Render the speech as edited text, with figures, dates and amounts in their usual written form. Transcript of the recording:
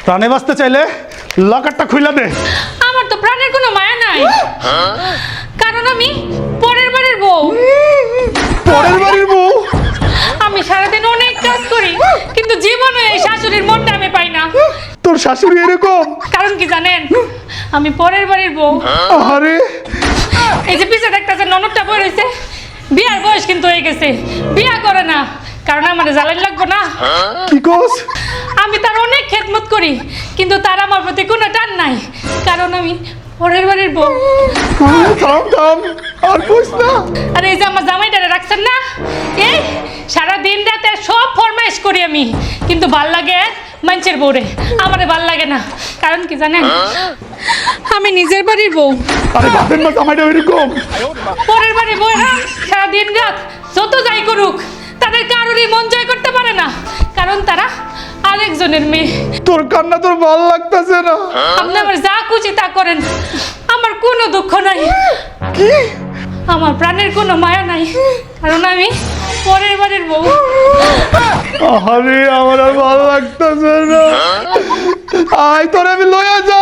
প্রাণে বাঁচতে চাইলে লকারটা খুইলা দে। আমার তো প্রাণের কোনো মায়া নাই, কারণ আমি পরের বাড়ির বউ। পরের বাড়ির বউ? আমি সারাদিন অনেক কাজ করি, কিন্তু জীবনে এই শাশুড়ির মনটা আমি পাই না। তোর শাশুড়ি এরকম? কারণ কি জানেন, আমি পরের বাড়ির বউ। আরে এই যে পিছে দেখতেছে ননদটা বই রয়েছে, বিয়ার বয়স কিন্তু হয়ে গেছে, বিয়া করে না, কারণ আমার জ্বালানি লাগবো না। কি কস? আমি তার অনেক খেদমত করি, কিন্তু তার আমার প্রতি কোনো টান নাই, কারণ আমি পরের বাড়ির বউ। থাম থাম, আর কইস না। আর এই যে আমার জামাইটারে রাখছেন না, এই সারা দিন রাতে সব ফরমাইশ করি আমি, কিন্তু ভাল লাগে মানুষের বউরে, আমারে ভাল লাগে না। কারণ কি জানেন, আমি নিজের বাড়ির বউ। আরে বাপের মা জামাইটা এরকম? পরের বাড়ির বউরা সারা দিন রাত যত যাই করুক, তাদের কারোরই মন জয় করতে পারে না, কারণ তারা আরেকজনের মেয়ে। তোর কান্না তোর ভালো লাগতেছে না? আপনি আমার যা খুশি তা করেন, আমার কোনো দুঃখ নাই, কি? আমার প্রাণের কোনো মায়া নাই, কারণ আমি পরের বাড়ির বউ। আরে আমার আর ভালো লাগতেছে না। আয় তোরে আমি লইয়া যা।